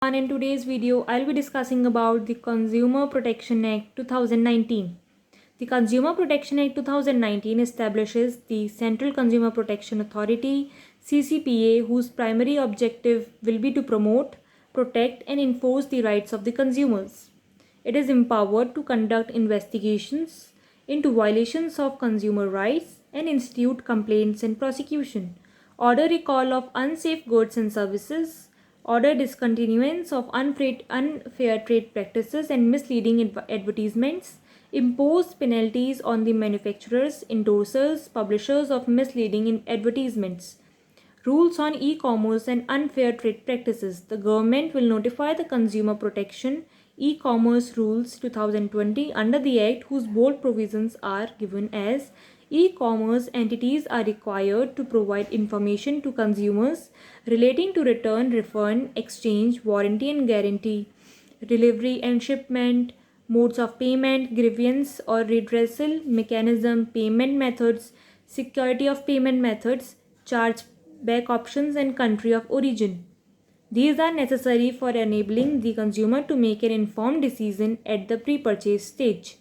And in today's video, I'll be discussing about the Consumer Protection Act 2019. The Consumer Protection Act 2019 establishes the Central Consumer Protection Authority (CCPA), whose primary objective will be to promote, protect, and enforce the rights of the consumers. It is empowered to conduct investigations into violations of consumer rights and institute complaints and prosecution, order recall of unsafe goods and services, order discontinuance of unfair trade practices and misleading advertisements, impose penalties on the manufacturers, endorsers, publishers of misleading advertisements. Rules on e-commerce and unfair trade practices. The government will notify the Consumer Protection E-commerce Rules 2020 under the Act, whose bold provisions are given as e-commerce entities are required to provide information to consumers relating to return, refund, exchange, warranty and guarantee, delivery and shipment, modes of payment, grievance or redressal mechanism, payment methods, security of payment methods, chargeback options and country of origin. These are necessary for enabling the consumer to make an informed decision at the pre-purchase stage.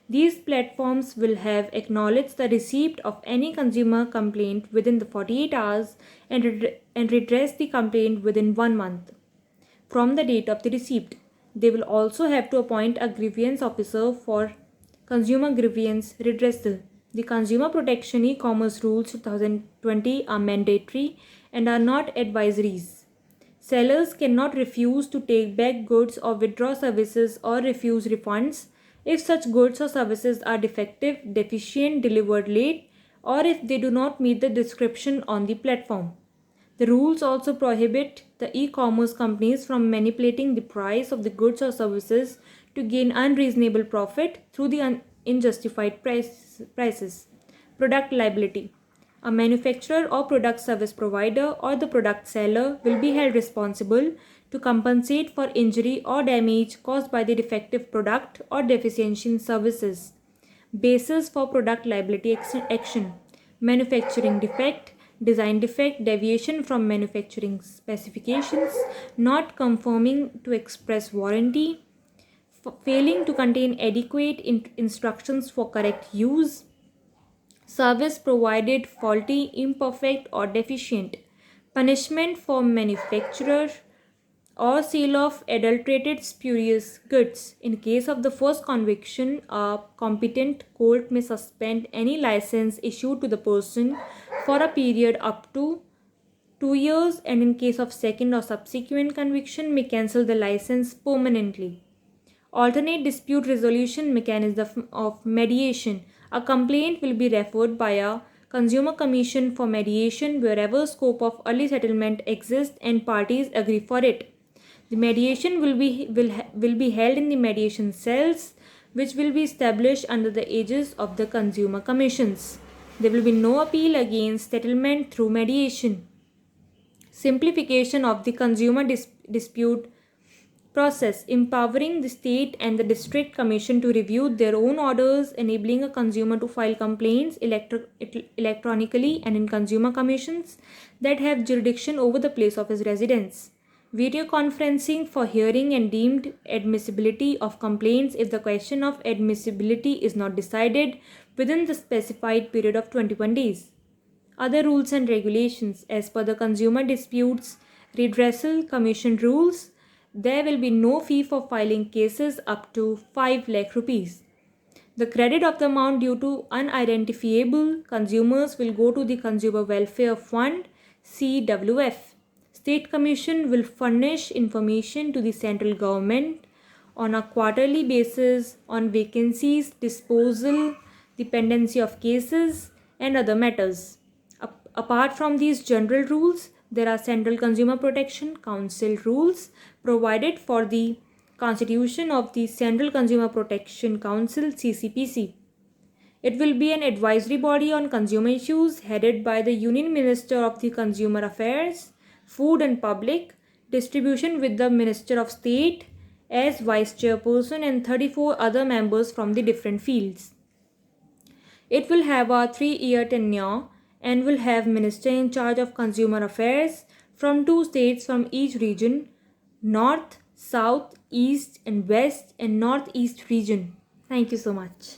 These platforms will have acknowledged the receipt of any consumer complaint within the 48 hours and redress the complaint within 1 month from the date of the receipt. They will also have to appoint a grievance officer for consumer grievance redressal. The Consumer Protection E-commerce Rules 2020 are mandatory and are not advisories. Sellers cannot refuse to take back goods or withdraw services or refuse refunds if such goods or services are defective, deficient, delivered late, or if they do not meet the description on the platform. The rules also prohibit the e-commerce companies from manipulating the price of the goods or services to gain unreasonable profit through the unjustified prices. Product liability. A manufacturer or product service provider or the product seller will be held responsible to compensate for injury or damage caused by the defective product or deficiency in services. Basis for product liability action. Manufacturing defect, design defect, deviation from manufacturing specifications, not conforming to express warranty, failing to contain adequate instructions for correct use, service provided faulty, imperfect, or deficient, punishment for manufacturer or sale of adulterated spurious goods. In case of the first conviction, a competent court may suspend any license issued to the person for a period up to 2 years, and in case of second or subsequent conviction may cancel the license permanently. Alternate dispute resolution mechanism of mediation. A complaint will be referred by a Consumer Commission for mediation wherever scope of early settlement exists and parties agree for it. The mediation will be held in the mediation cells, which will be established under the aegis of the Consumer Commissions. There will be no appeal against settlement through mediation. Simplification of the consumer dispute process, empowering the state and the district commission to review their own orders, enabling a consumer to file complaints electronically and in consumer commissions that have jurisdiction over the place of his residence. Video conferencing for hearing and deemed admissibility of complaints if the question of admissibility is not decided within the specified period of 21 days. Other rules and regulations. As per the Consumer Disputes Redressal Commission rules, there will be no fee for filing cases up to 5 lakh rupees. The credit of the amount due to unidentifiable consumers will go to the Consumer Welfare Fund (CWF). State Commission will furnish information to the central government on a quarterly basis on vacancies, disposal, dependency of cases, and other matters. Apart from these general rules, there are Central Consumer Protection Council rules provided for the constitution of the Central Consumer Protection Council (CCPC). It will be an advisory body on consumer issues headed by the Union Minister of the Consumer Affairs, Food and Public Distribution with the Minister of State as Vice Chairperson and 34 other members from the different fields. It will have a 3-year tenure and will have minister in charge of consumer affairs from 2 states from each region north, south, east, and west and northeast region. Thank you so much.